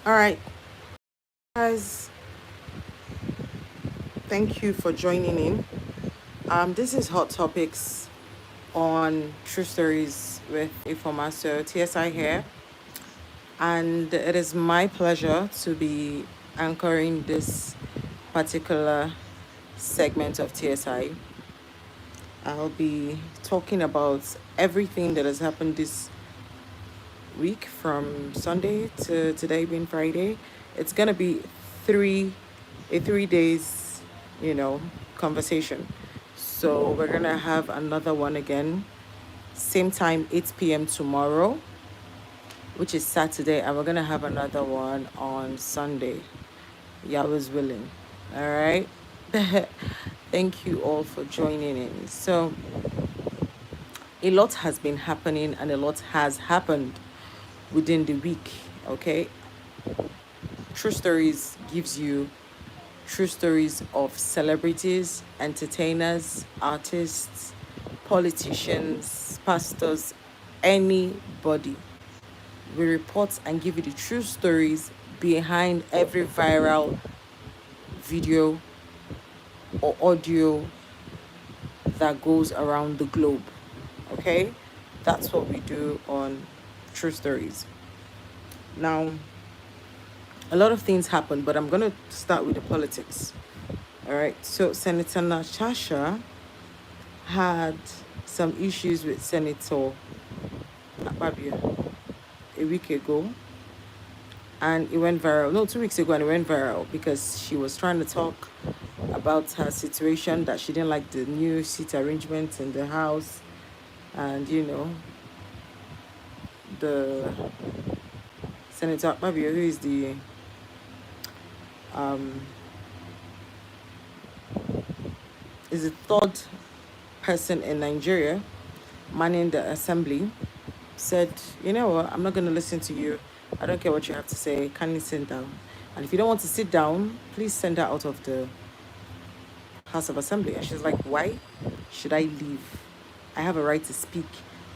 All right, guys, thank you for joining in. This is Hot Topics on True Stories with Informaso TSI here, and it is my pleasure to be anchoring this particular segment of TSI. I'll be talking about everything that has happened this week from Sunday to today being Friday. It's gonna be three a 3 days, you know, conversation. So we're gonna have another one again, same time, 8 p.m. tomorrow, which is Saturday, and we're gonna have another one on Sunday. Yahweh's willing. All right. Thank you all for joining in. So a lot has been happening and a lot has happened within the week. Okay, True Stories gives you true stories of celebrities, entertainers, artists, politicians, pastors, anybody. We report and give you the true stories behind every viral video or audio that goes around the globe. Okay? That's what we do on True Stories. Now, a lot of things happen, but I'm going to start with the politics. All right. So, Senator Natasha had some issues with Senator Akpabio a week ago, and it went viral. No, 2 weeks ago, and it went viral because she was trying to talk about her situation, that she didn't like the new seat arrangements in the house, and the Senator Akpabio, who is the um is the third person in Nigeria manning the assembly, said, you know what, I'm not going to listen to you. I don't care what you have to say. Can you sit down? And if you don't want to sit down, please send her out of the House of Assembly. And she's like, why should I leave? I have a right to speak.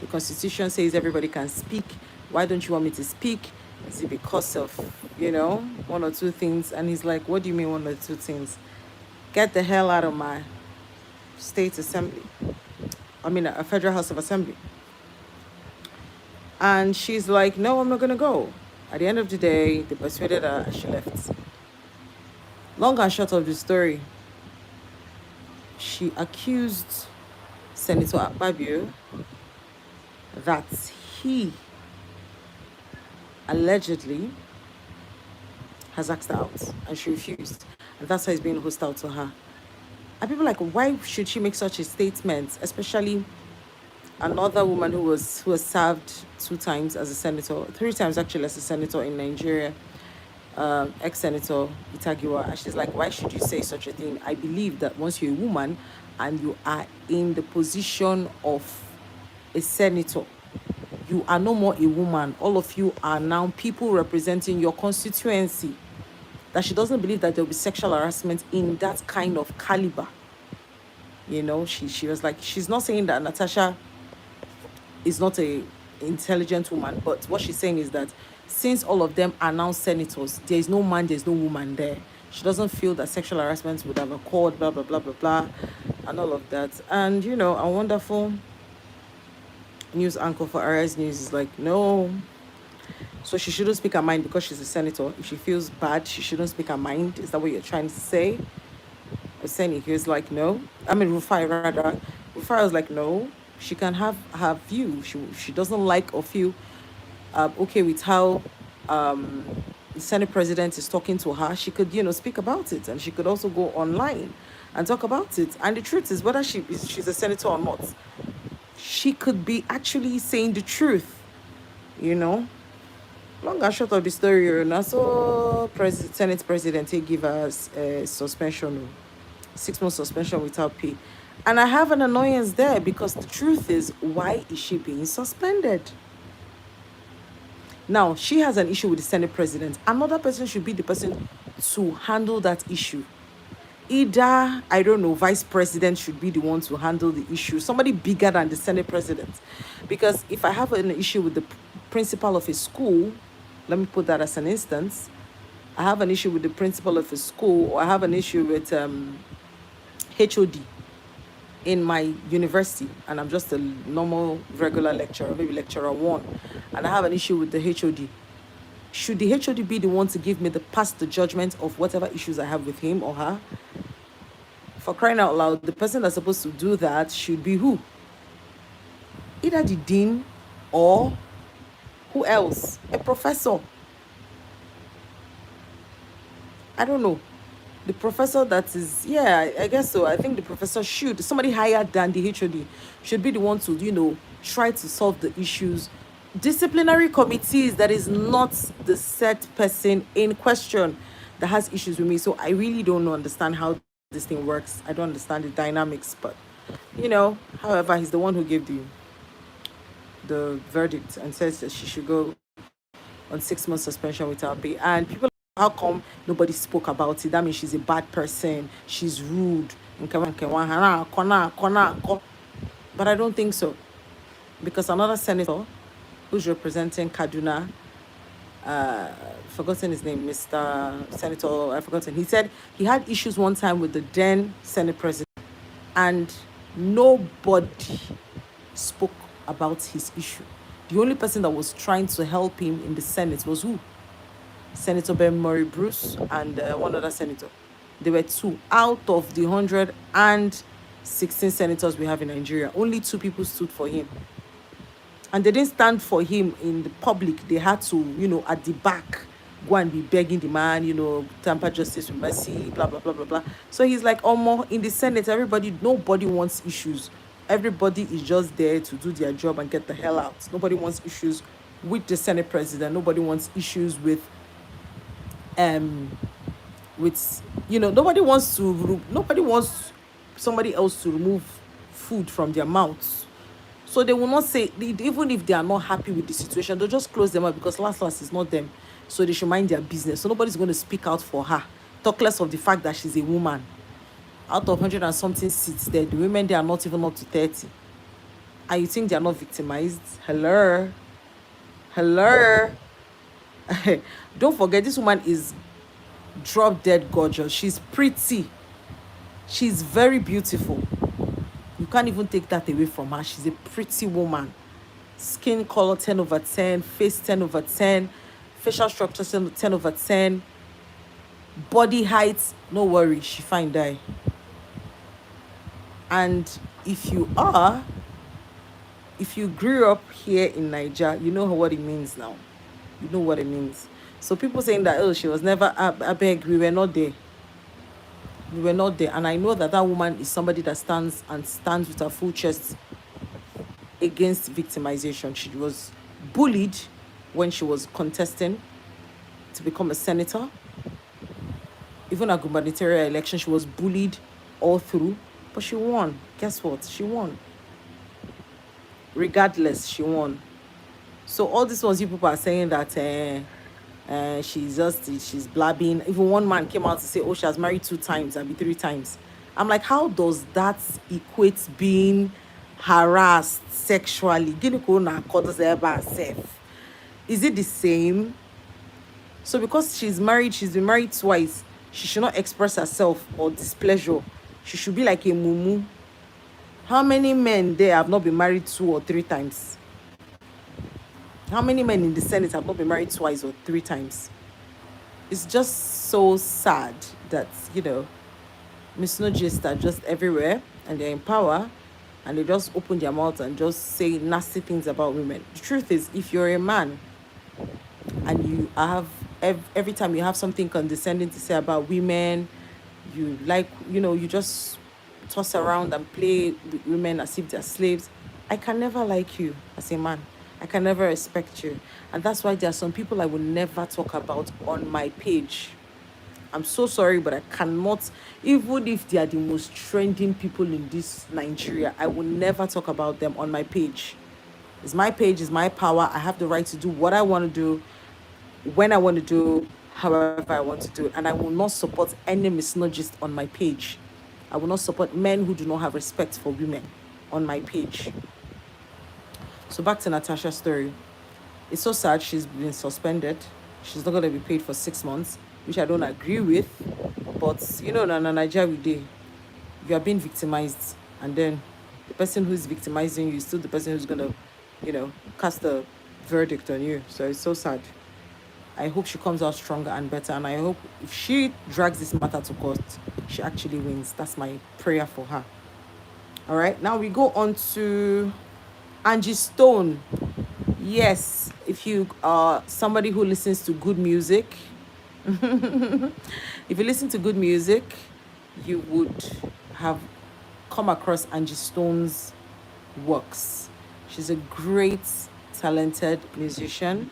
The Constitution says everybody can speak. Why don't you want me to speak? Is it because of, one or two things? And he's like, what do you mean one or two things? Get the hell out of my state assembly. I mean, a federal House of Assembly. And she's like, no, I'm not going to go. At the end of the day, they persuaded her and she left. Long and short of the story, she accused Senator Akpabio that he allegedly has asked her out, and she refused. And that's why he's being hostile to her. And people are like, why should she make such a statement, especially another woman who was served 2 times as a senator, 3 times actually as a senator in Nigeria, ex-senator Itagiwa. And she's like, why should you say such a thing? I believe that once you're a woman and you are in the position of a senator, you are no more a woman. All of you are now people representing your constituency. That she doesn't believe that there will be sexual harassment in that kind of caliber. She was like, she's not saying that Natasha is not a intelligent woman, but what she's saying is that since all of them are now senators, there is no man, there's no woman there. She doesn't feel that sexual harassment would have occurred, blah blah blah blah blah, and all of that. And a wonderful news anchor for RS News is like, no. So she shouldn't speak her mind because she's a senator. If she feels bad, she shouldn't speak her mind. Is that what you're trying to say? Saying he was like, no. I mean, Rufai rather. Rufai was like, no. She can have her view. She doesn't like or feel okay with how the Senate president is talking to her. She could, speak about it, and she could also go online and talk about it. And the truth is, whether she's a senator or not, she could be actually saying the truth, Long and short of the story, now so Senate president he give us a suspension, 6 month suspension without pay. And I have an annoyance there because the truth is, why is she being suspended? Now, she has an issue with the Senate president. Another person should be the person to handle that issue. Either, I don't know, vice president should be the one to handle the issue. Somebody bigger than the Senate president. Because if I have an issue with the principal of a school, let me put that as an instance, I have an issue with the principal of a school, or I have an issue with HOD in my university, and I'm just a normal regular lecturer, maybe lecturer one, and I have an issue with the HOD, should the HOD be the one to give me the pass the judgment of whatever issues I have with him or her? For crying out loud, the person that's supposed to do that should be who? Either the dean or who else? A professor. I don't know. The professor that is, yeah, I guess so. I think the professor should, somebody higher than the HOD, should be the one to, try to solve the issues. Disciplinary committees, that is not the set person in question that has issues with me. So I really don't understand how this thing works. I don't understand the dynamics, but however, he's the one who gave the verdict and says that she should go on 6 months suspension without pay. And people, how come nobody spoke about it? That means she's a bad person. She's rude. But I don't think so. Because another senator who's representing Kaduna, forgotten his name, Mr. Senator, I've forgotten. He said he had issues one time with the then Senate president, and nobody spoke about his issue. The only person that was trying to help him in the Senate was who? Senator Ben Murray Bruce and one other senator. There were two out of the 116 senators we have in Nigeria. Only two people stood for him. And they didn't stand for him in the public. They had to, at the back, go and be begging the man, tamper justice with mercy, blah, blah, blah, blah, blah. So he's like, more in the Senate, nobody wants issues. Everybody is just there to do their job and get the hell out. Nobody wants issues with the Senate president. Nobody wants issues with nobody wants somebody else to remove food from their mouths. So they will not say, even if they are not happy with the situation, they'll just close them up, because last is not them. So they should mind their business. So nobody's going to speak out for her. Talk less of the fact that she's a woman. Out of 100 and something seats there, the women, they are not even up to 30. And you think they are not victimized? Hello? Don't forget, this woman is drop dead gorgeous. She's pretty. She's very beautiful. You can't even take that away from her. She's a pretty woman. Skin color 10 over 10, face 10 over 10, facial structure 10 over 10, body height, no worry, she fine die. And if you grew up here in Nigeria, you know what it means now. You know what it means. So people saying that, she was never, I beg, we were not there. We were not there. And I know that woman is somebody that stands with her full chest against victimization. She was bullied when she was contesting to become a senator. Even a gubernatorial election, she was bullied all through. But she won. Guess what? She won. Regardless, she won. So all these ones, you people are saying that she's blabbing. Even one man came out to say, she has married 2 times and 3 times. I'm like, how does that equate being harassed sexually? Is it the same? So because she's been married twice, she should not express herself or displeasure. She should be like a mumu. How many men there have not been married 2 or 3 times? How many men in the Senate have not been married twice or 3 times? It's just so sad that, misogynists are just everywhere and they're in power and they just open their mouth and just say nasty things about women. The truth is, if you're a man and you have, every time you have something condescending to say about women, you like, you just toss around and play with women as if they're slaves, I can never like you as a man. I can never respect you. And that's why there are some people I will never talk about on my page. I'm so sorry, but I cannot, even if they are the most trending people in this Nigeria, I will never talk about them on my page. It's my page, it's my power. I have the right to do what I want to do, when I want to do, however I want to do. And I will not support any misogynist on my page. I will not support men who do not have respect for women on my page. So back to Natasha's story. It's so sad she's been suspended. She's not going to be paid for 6 months. which I don't agree with. But you know, in Nigeria we dey, you are being victimized, and then the person who's victimizing you is still the person who's gonna, cast a verdict on you. So it's so sad. I hope she comes out stronger and better, and I hope if she drags this matter to court, she actually wins. That's my prayer for her. All right, now we go on to Angie Stone. Yes, if you are somebody who listens to good music, if you listen to good music, you would have come across Angie Stone's works. She's a great, talented musician,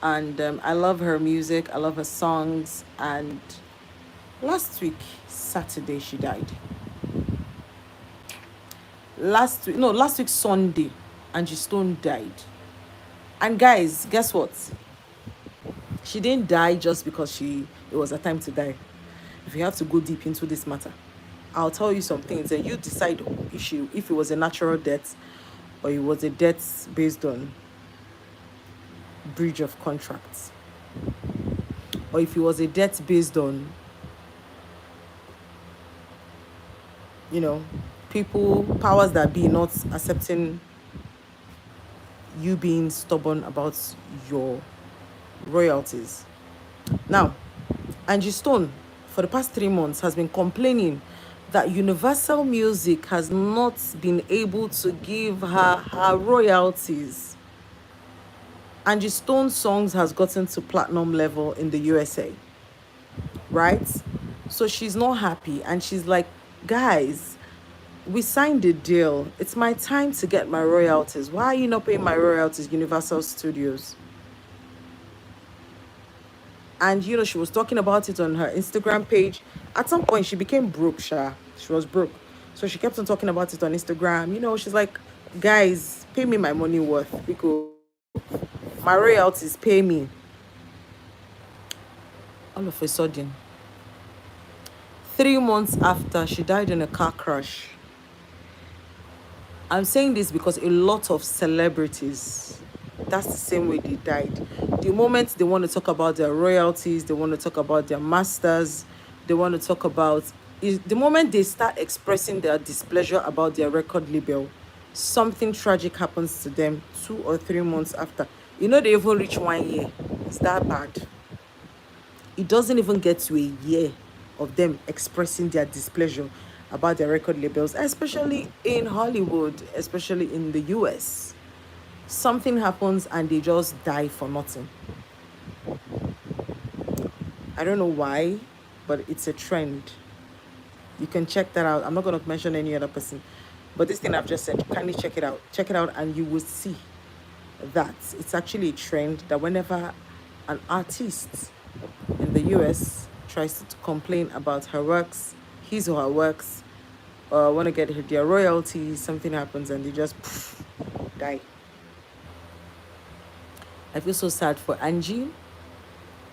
and I love her music. I love her songs. And last week, Saturday, she died. Last week, Sunday, Angie Stone died. And guys, guess what? She didn't die just because it was a time to die. If you have to go deep into this matter, I'll tell you some things and you decide if it was a natural death or it was a death based on breach of contracts, or if it was a death based on, powers that be not accepting you being stubborn about your royalties. Now, Angie Stone, for the past 3 months, has been complaining that Universal Music has not been able to give her royalties. Angie Stone's songs has gotten to platinum level in the USA, right? So she's not happy, and she's like, guys, we signed a deal. It's my time to get my royalties. Why are you not paying my royalties, Universal Studios? And she was talking about it on her Instagram page. At some point, she became broke, Sha. She was broke. So she kept on talking about it on Instagram. She's like, guys, pay me my money worth, because my royalties, pay me. All of a sudden, 3 months after, she died in a car crash. I'm saying this because a lot of celebrities, that's the same way they died. The moment they want to talk about their royalties, they want to talk about their masters, they want to talk about, the moment they start expressing their displeasure about their record label, something tragic happens to them 2 or 3 months after. They even reach 1 year. It's that bad. It doesn't even get to a year of them expressing their displeasure about their record labels, especially in Hollywood, especially in the US. Something happens and they just die for nothing. I don't know why, but it's a trend. You can check that out. I'm not going to mention any other person, but this thing I've just said, kindly check it out. Check it out and you will see that it's actually a trend that whenever an artist in the US tries to complain about her works, his or her works, want to get their royalties, something happens and they just die. I feel so sad for Angie,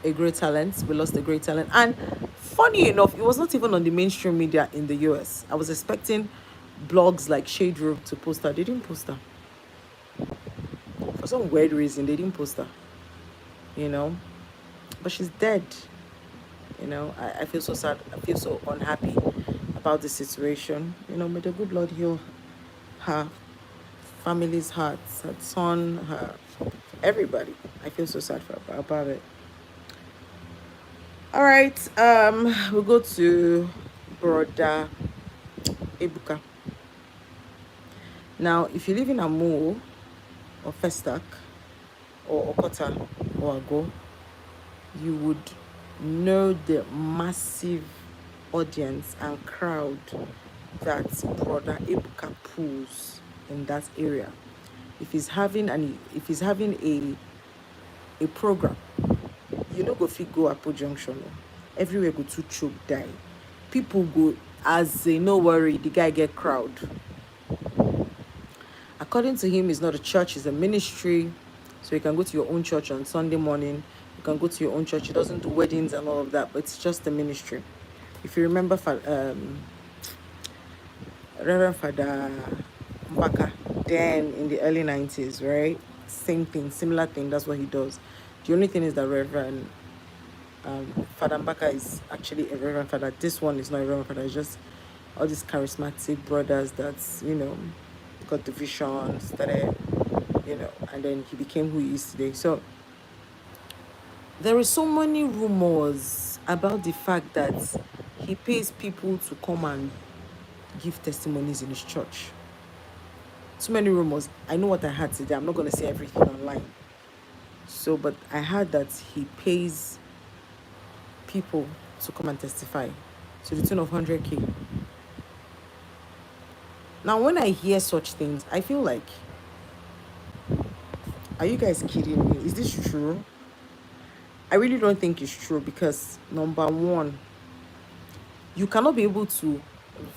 a great talent. We lost a great talent. And funny enough, it was not even on the mainstream media in the US. I was expecting blogs like Shade Room to post her. They didn't post her. For some weird reason, they didn't post her. But she's dead. I feel so sad. I feel so unhappy about the situation. May the good Lord heal her family's hearts, her son, her everybody. I feel so sad about it. All right, we'll go to Brother Ebuka. Now, if you live in Amo or Festac or Okota or Ago, you would know the massive audience and crowd that Brother Ebuka pulls in that area. If he's having a program, go fit go Apo Junction. Everywhere go to choke die. People go as they no worry, the guy get crowd. According to him, it's not a church, it's a ministry. So you can go to your own church on Sunday morning. You can go to your own church. He doesn't do weddings and all of that, but it's just a ministry. If you remember Reverend Father Mbaka, then in the early 90s, right? Same thing, similar thing, that's what he does. The only thing is that Reverend Father Mbaka is actually a Reverend Father. This one is not a Reverend Father. It's just all these charismatic brothers that's, got the vision, started, and then he became who he is today. So there is so many rumors about the fact that he pays people to come and give testimonies in his church. Too many rumors. I know what I had today. I'm not going to say everything online. So, but I heard that he pays people to come and testify to the tune of 100K. Now, when I hear such things, I feel like, are you guys kidding me? Is this true? I really don't think it's true because, number one, you cannot be able to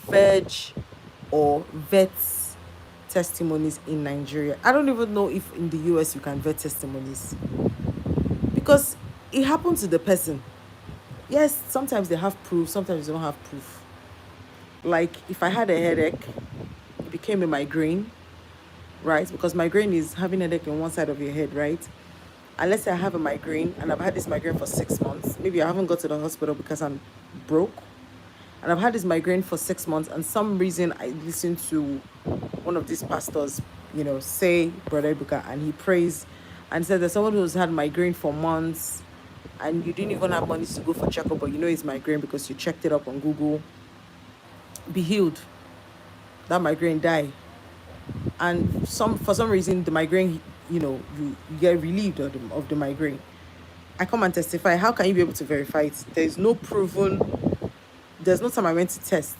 verge or vet testimonies in Nigeria. I don't even know if in the US you can vet testimonies because it happened to the person. Yes, sometimes they have proof, sometimes they don't have proof. Like if I had a headache, it became a migraine, right? Because migraine is having a headache on one side of your head, right? Unless I have a migraine and I've had this migraine for 6 months, maybe I haven't got to the hospital because I'm broke. And I've had this migraine for 6 months, and some reason I listened to one of these pastors, say Brother Ibuka, and he prays and said that someone who's had migraine for months and you didn't even have money to go for checkup, but it's migraine because you checked it up on Google, be healed. That migraine die. And for some reason the migraine, you get relieved of the migraine. I come and testify. How can you be able to verify it? There's no time I went to test.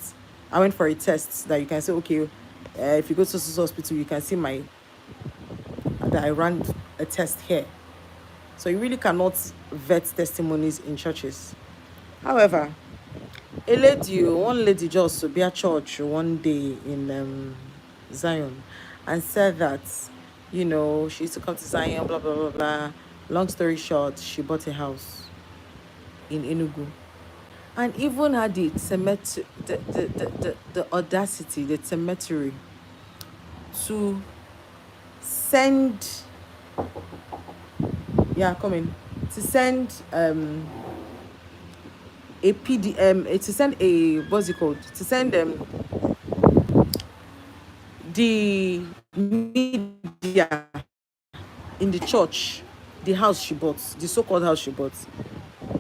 I went for a test that you can say, okay, if you go to this hospital, you can see that I ran a test here. So you really cannot vet testimonies in churches. However, one lady just be at church one day in Zion and said that, she used to come to Zion, blah, blah, blah, blah. Long story short, she bought a house in Enugu. And even had the audacity, the temerity to send, to send a PDM, to send a, what's it called? To send the media in the church, the house she bought, the so-called house she bought,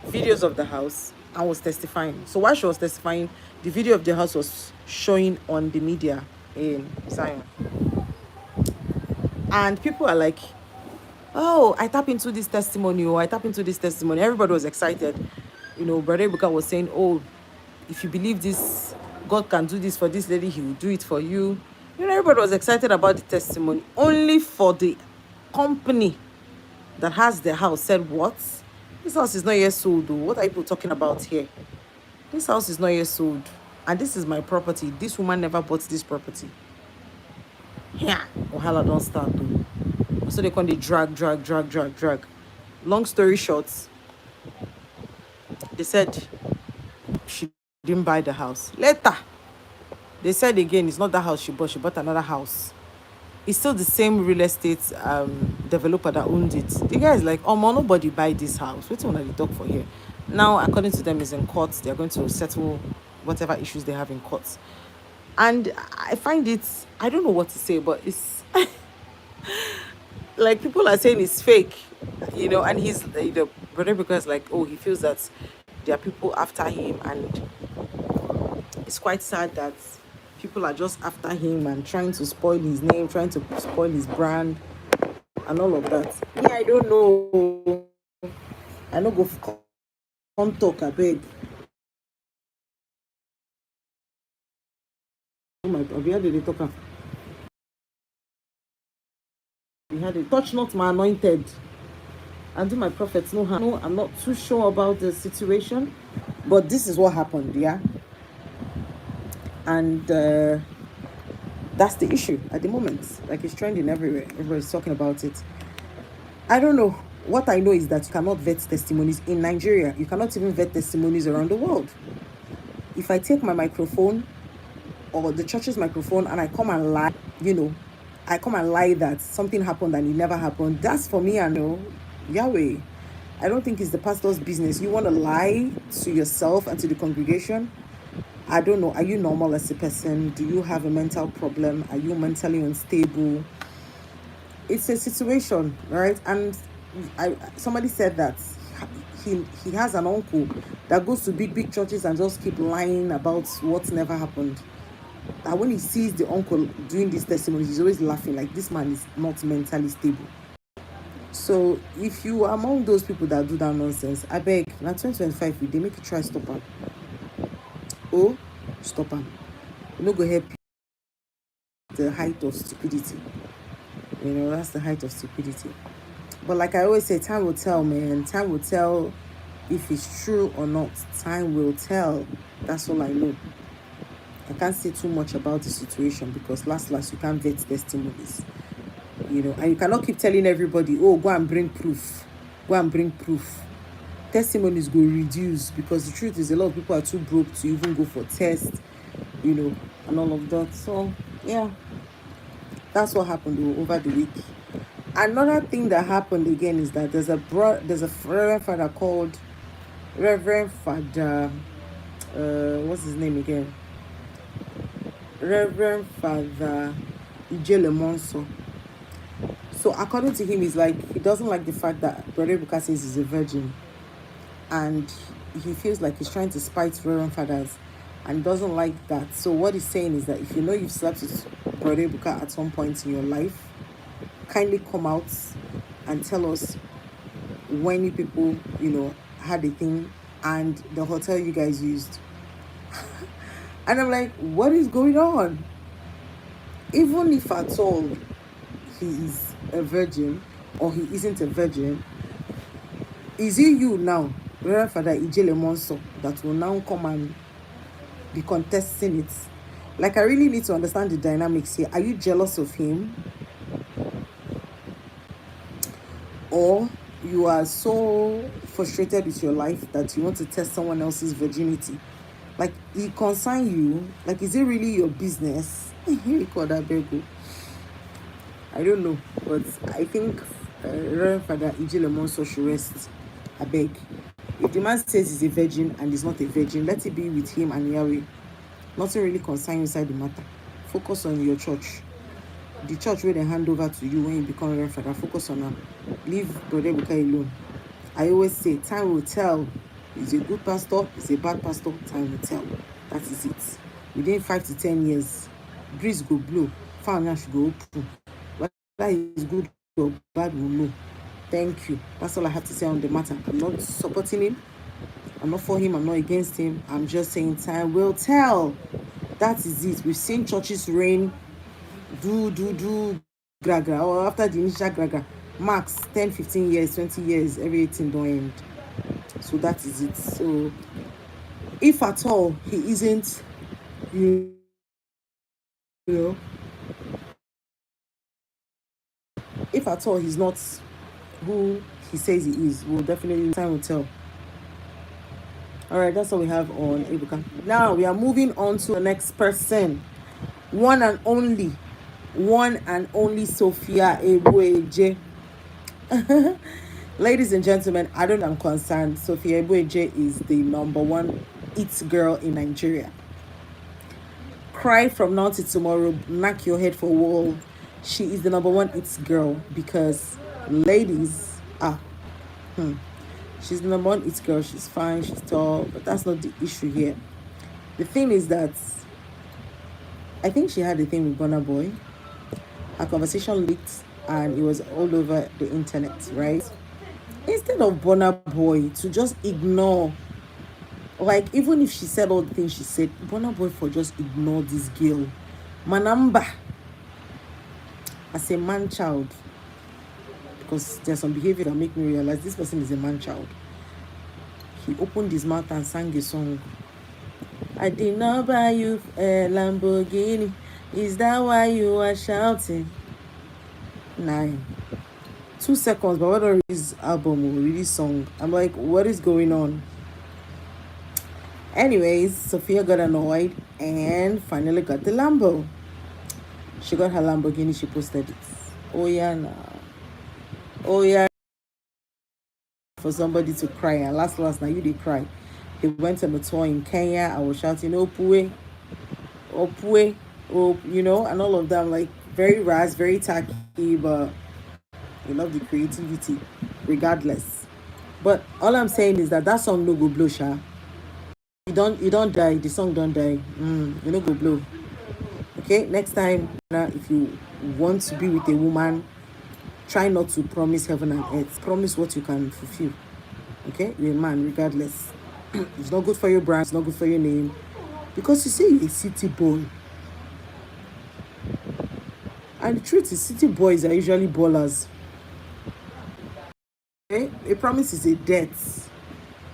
videos of the house, and was testifying. So while she was testifying, the video of the house was showing on the media in Zion. And people are like, oh, I tap into this testimony, Everybody was excited. Brother Ibuka was saying, oh, if you believe this, God can do this for this lady, he will do it for you. Everybody was excited about the testimony. Only for the company that has the house said, what? This house is not yet sold. What are people talking about here? This house is not yet sold. And this is my property. This woman never bought this property. Yeah. Ohala don't start. So they call it drag. Long story short, they said she didn't buy the house. Later, they said again, it's not that house she bought another house. It's still the same real estate developer that owned it. The guy is like, oh, nobody buy this house. Wait till they talk for here. Now, according to them, is in court. They're going to settle whatever issues they have in courts. And I find it, I don't know what to say, but it's like people are saying it's fake, and he's, Brother because like, oh, he feels that there are people after him, and it's quite sad that people are just after him and trying to spoil his name, trying to spoil his brand, and all of that. Yeah, I don't know. I don't go come talk, I beg. Oh my God, we had the talker. We had a touch not my anointed, and do my prophets no harm. No, I'm not too sure about the situation, but this is what happened, yeah. And that's the issue at the moment. Like, it's trending everywhere. Everybody's talking about it. I don't know. What I know is that you cannot vet testimonies in Nigeria. You cannot even vet testimonies around the world. If I take my microphone or the church's microphone and I come and lie, I come and lie that something happened and it never happened, that's for me, I know, Yahweh. I don't think it's the pastor's business. You want to lie to yourself and to the congregation? I don't know. Are you normal as a person? Do you have a mental problem? Are you mentally unstable? It's a situation, right? And somebody said that he has an uncle that goes to big churches and just keep lying about what never happened. That when he sees the uncle doing these testimonies, he's always laughing like this man is not mentally stable. So if you are among those people that do that nonsense, I beg, now 2025, they make you try stop him. Oh, stop him. You no go help the height of stupidity. You know, that's the height of stupidity. But like I always say, time will tell, man. Time will tell if it's true or not. Time will tell. That's all I know. I can't say too much about the situation because last you can't vet testimonies. You know, and you cannot keep telling everybody, oh, go and bring proof. Go and bring proof. Testimonies go reduce because the truth is a lot of people are too broke to even go for tests, you know, and all of that. So, yeah, that's what happened over the week. Another thing that happened again is that there's a Reverend Father called Reverend Father, what's his name again? Reverend Father Ijele Monso. So according to him, he's like, he doesn't like the fact that Brother Ebuka says he's a virgin, and he feels like he's trying to spite Reverend Fathers and doesn't like that. So what he's saying is that if you know you've slept with Brother Ebuka at some point in your life, kindly come out and tell us when you people, you know, had a thing and the hotel you guys used. And I'm like, what is going on? Even if at all he is a virgin or he isn't a virgin, is it you now, Reverend Father Ijele Monso, that will now come and be contesting it? Like, I really need to understand the dynamics here. Are you jealous of him? Or you are so frustrated with your life that you want to test someone else's virginity? Like, it concern you? Like, is it really your business? I don't know, but I think Reverend Father Ijele Monso should rest. I beg. If the man says he's a virgin and he's not a virgin, let it be with him and Yahweh. Nothing really concerns you inside the matter. Focus on your church. The church where they hand over to you when you become Reverend Father. Focus on them. Leave Brother Ebuka alone. I always say, time will tell. Is a good pastor, is a bad pastor, time will tell. That is it. Within 5 to 10 years, breeze go blow, fire should go open. Whether is good or bad, will know. Thank you. That's all I have to say on the matter. I'm not supporting him. I'm not for him. I'm not against him. I'm just saying time will tell. That is it. We've seen churches reign, gra, or after the initial gra, max 10, 15 years, 20 years, everything don't end. So that is it. So if at all he isn't, you know, if at all he's not who he says he is, well, definitely time will tell. All right, that's all we have on Ebuka. Now we are moving on to the next person. One and only Sophia Egbueje. Ladies and gentlemen, I don't am concerned. Sophia Egbueje is the #1 it girl in Nigeria. Cry from now to tomorrow, knock your head for a wall. She is the #1 it girl because ladies, she's the #1 it girl. She's fine, she's tall, but that's not the issue here. The thing is that I think she had a thing with Burna Boy. Her conversation leaked and it was all over the internet, right? Instead of Burna Boy to just ignore, like, even if she said all the things she said, Burna Boy for just ignore this girl. Manamba, as a man child, because there's some behavior that make me realize this person is a man child. He opened his mouth and sang a song. I did not buy you a Lamborghini. Is that why you are shouting? 2 seconds, but what are his album or release song? I'm like, what is going on? Anyways, Sophia got annoyed and finally got the Lambo. She got her Lamborghini, she posted it. Oh yeah, now. Oh yeah. for somebody to cry, and last now you did cry. They went on a tour in Kenya. I was shouting Opue, Opue, oh, and all of them, like very very tacky, but we love the creativity regardless. But all I'm saying is that song no go blow, sha. You don't die. The song don't die. You no go blow. Okay, next time, if you want to be with a woman, try not to promise heaven and earth. Promise what you can fulfill. Okay, you're a man, regardless. It's not good for your brand. It's not good for your name, because you see, you're a city boy. And the truth is, city boys are usually ballers. Okay, a promise is a debt.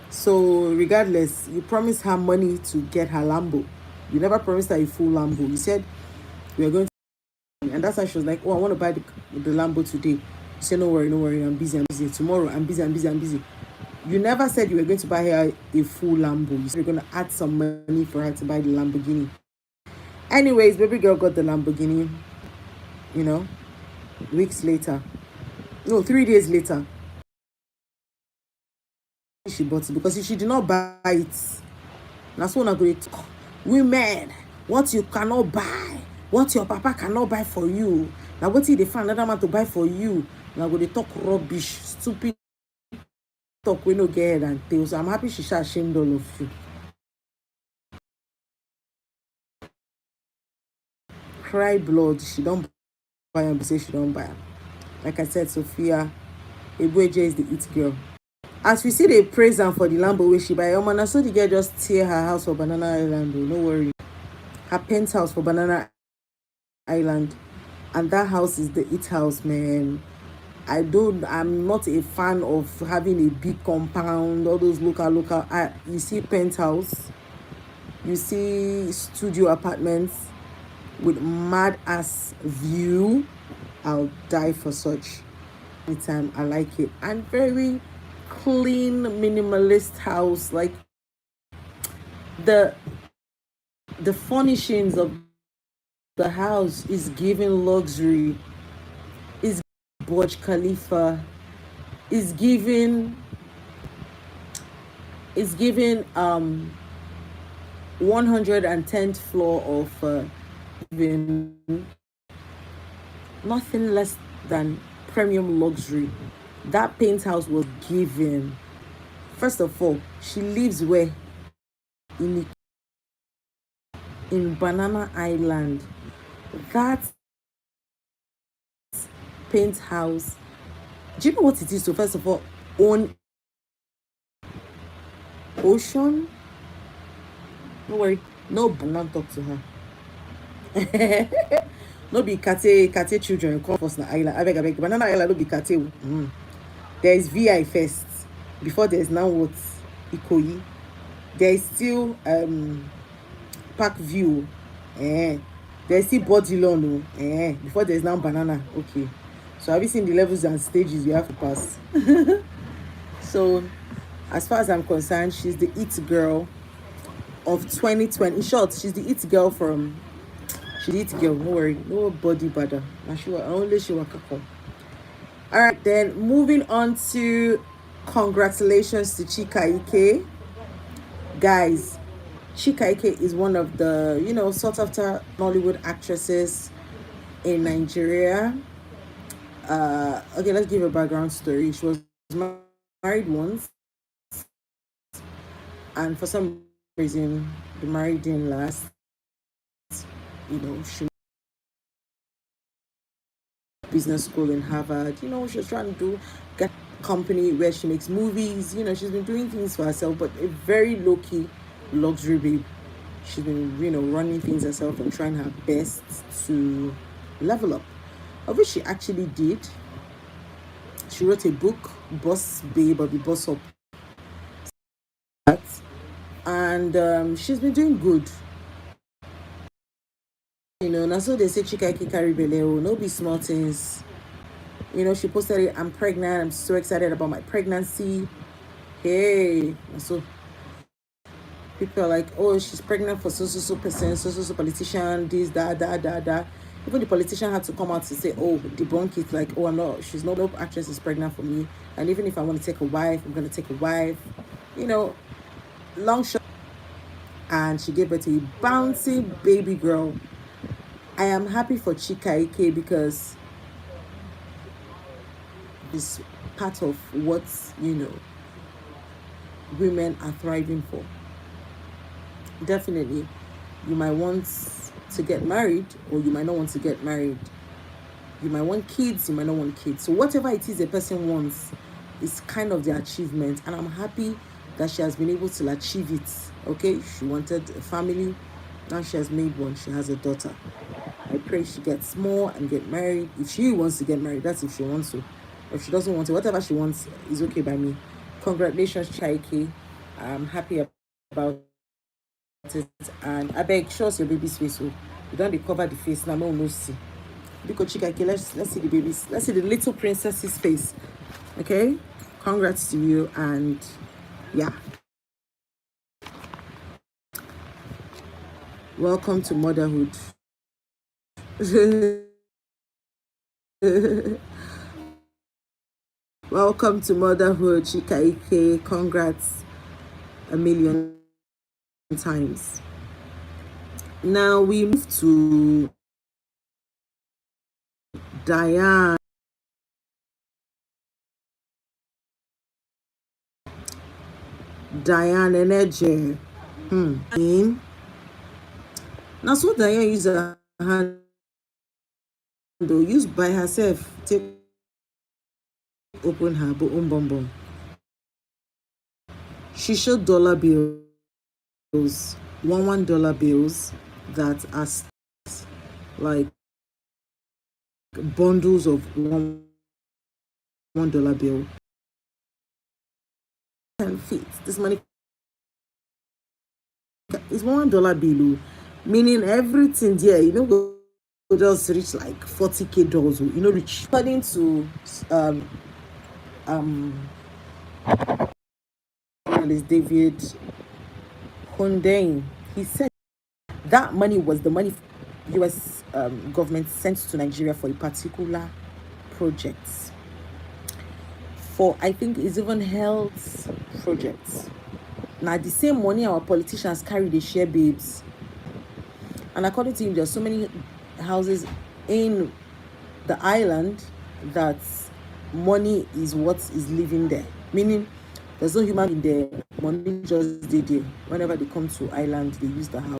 So regardless, you promised her money to get her Lambo. You never promised her a full Lambo. You said we are going to, and that's why she was like, "Oh, I want to buy the Lambo today." You said, "No worry, no worry. I'm busy. I'm busy. Tomorrow, I'm busy. I'm busy. I'm busy." You never said you were going to buy her a full Lambo. You said you're going to add some money for her to buy the Lamborghini. Anyways, baby girl got the Lamborghini. Weeks later, no, 3 days later, she bought it, because if she did not buy it, that's what I'm going to talk. Women, what you cannot buy, what your papa cannot buy for you. Now what if they find another man to buy for you? Now go they talk rubbish, stupid talk, we no get head and tail. So I'm happy she's ashamed all of you. Cry blood, she don't buy and say she don't buy. Like I said, Sophia Ebueje is the it girl. As we see, they praise her for the Lambo where she buy. Man, so the girl just tear her house for Banana Island. No worry, her penthouse for Banana Island, and that house is the it house, man. I'm not a fan of having a big compound, all those local. You see penthouse, you see studio apartments with mad ass view. I'll die for such. Anytime, I like it. And very clean, minimalist house. Like the furnishings of the house is giving luxury, is Burj Khalifa, is giving 110th floor of even nothing less than premium luxury. That penthouse was given. First of all, she lives where? In Banana Island. That penthouse. Do you know what it is to first of all own ocean? Don't worry, no, not talk to her. No be kate children come first na island. I beg. Banana Island no be kate. There is VI first before there is now what Ikoyi. There is still Park View. There is still Bodilon. Before there is now Banana. Okay. So have you seen the levels and stages you have to pass? So as far as I'm concerned, she's the it girl of 2020. In short, she's the it girl from. She the it girl. No worry, no body bother. Only she will come. All right, then moving on to congratulations to Chika Ike. Guys, Chika Ike is one of the, sought after Nollywood actresses in Nigeria. Okay, let's give a background story. She was married once, and for some reason, the marriage didn't last. She business school in Harvard. She was trying to get a company where she makes movies. She's been doing things for herself, but a very low-key luxury babe. She's been, running things herself and trying her best to level up, of which she actually did. She wrote a book, Boss Babe or the Boss Up. And she's been doing good. Now so they say Chika Ike carry belle, no be small things. She posted it, I'm pregnant, I'm so excited about my pregnancy. Hey, so people are like, oh, she's pregnant for so person, so politician, this, that. Even the politician had to come out to say, oh, debunk it, like, oh, she's no actress is pregnant for me. And even if I want to take a wife, I'm going to take a wife. You know, long shot. And she gave birth to a bouncy baby girl. I am happy for Chika Ike because it's part of what, women are thriving for. Definitely, you might want to get married or you might not want to get married. You might want kids, you might not want kids. So whatever it is a person wants is kind of the achievement. And I'm happy that she has been able to achieve it. Okay, she wanted a family. Now she has made one. She has a daughter. I pray she gets more and get married. If she wants to get married, that's if she wants to. If she doesn't want to, whatever she wants is okay by me. Congratulations, Chaiki. I'm happy about it. And I beg, show us your baby's face. So you don't cover the face. Now, no see. Because Chika, let's see the babies. Let's see the little princess's face. Okay? Congrats to you. And yeah. Welcome to motherhood. Welcome to motherhood, Chika Ike. Congrats a million times. Now we move to Diane. Diane Energy. Now so Diane use her hand though, use by herself. Take open her bum. She showed dollar bills, $1 bills that are like bundles of $1 bill. Can fit this money is $1 bill, meaning everything there, go just reach like $40K dollars, reach. According to journalist David Hundein, he said that money was the money US government sent to Nigeria for a particular project. For I think it's even health projects. Now the same money our politicians carry, they share babes. And according to him, there's so many houses in the island that money is what is living there. Meaning there's no human in there. Money just did there. Whenever they come to island, they use the house,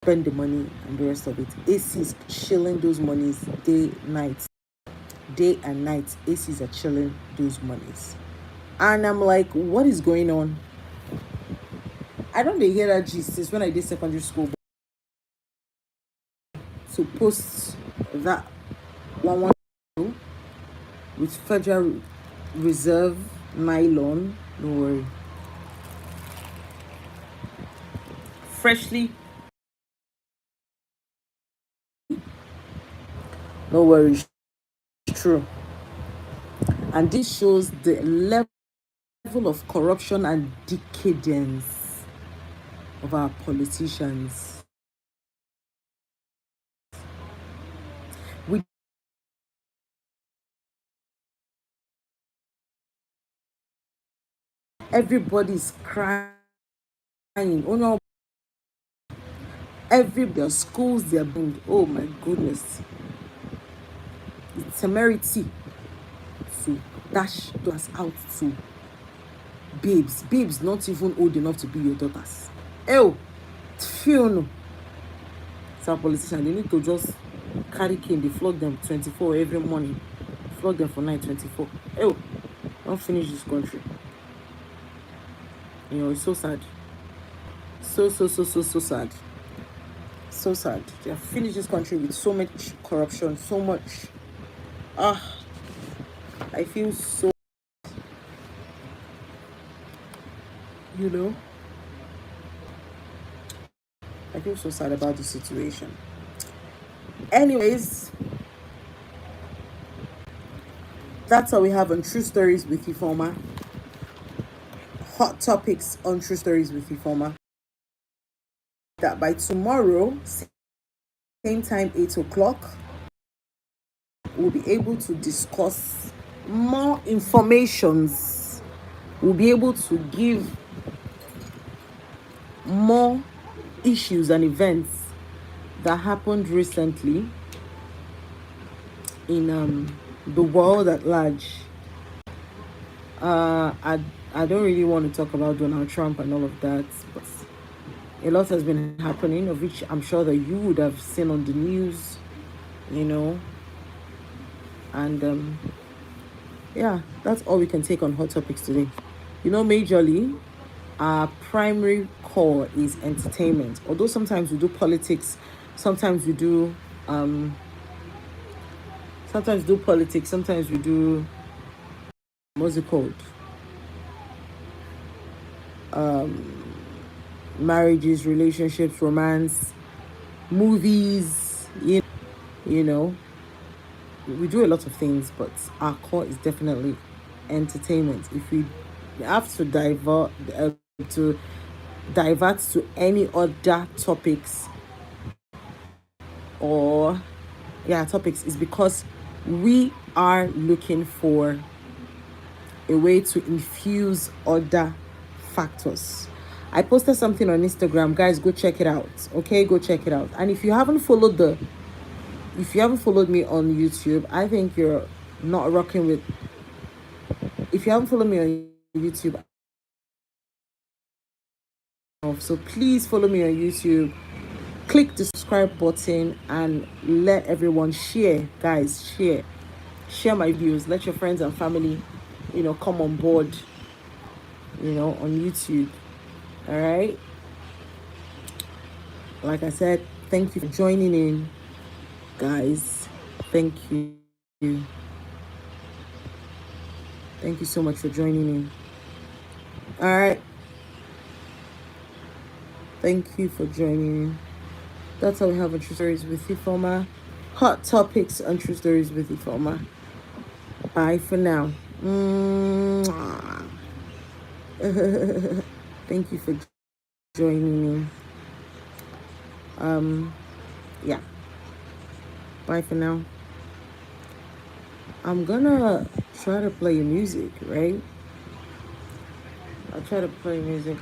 spend the money and the rest of it. AC is chilling those monies day and night. ACs are chilling those monies. And I'm like, what is going on? I don't hear that gist since when I did secondary school. To post that one with Federal Reserve nylon, don't worry. Freshly, no worries. True. And this shows the level of corruption and decadence of our politicians. Everybody's crying. Oh no. Their schools, they're being, oh my goodness. It's temerity to dash us out to babes not even old enough to be your daughters. Oh, no. Some politicians, they need to just carry cane, they flog them 24 every morning. Flog them for night 24. Oh, don't finish this country. It's so sad. So sad. So sad. They have finished this country with so much corruption, so much. I feel so, I feel so sad about the situation. Anyways, that's all we have on True Stories with Ifeoma. Hot topics on True Stories with Ifeoma. That by tomorrow, same time, 8 o'clock, we'll be able to discuss more informations. We'll be able to give more issues and events that happened recently in the world at large. Uh, I I don't really want to talk about Donald Trump and all of that, but a lot has been happening, of which I'm sure that you would have seen on the news, you know, and yeah, that's all we can take on hot topics today. Majorly, our primary core is entertainment. Although sometimes we do politics, sometimes we do um, sometimes we do what's it called? Marriages, relationships, romance, movies. You know, we do a lot of things, but our core is definitely entertainment. If we have to divert to any other topics or topics, is because we are looking for a way to infuse other factors. I posted something on Instagram, guys. Go check it out. Okay, go check it out. And if you haven't followed me on YouTube, I think you're not rocking with. If you haven't followed me on YouTube, so please follow me on YouTube. Click the subscribe button and let everyone share, guys. Share my views. Let your friends and family, come on board. On YouTube. All right. Like I said, thank you for joining in, guys. Thank you. Thank you so much for joining in. All right. Thank you for joining in. That's all we have on True Stories with Ifeoma. Hot topics on True Stories with Ifeoma. Bye for now. Thank you for joining me. Yeah. Bye for now. I'm gonna try to play music, right? I'll try to play music.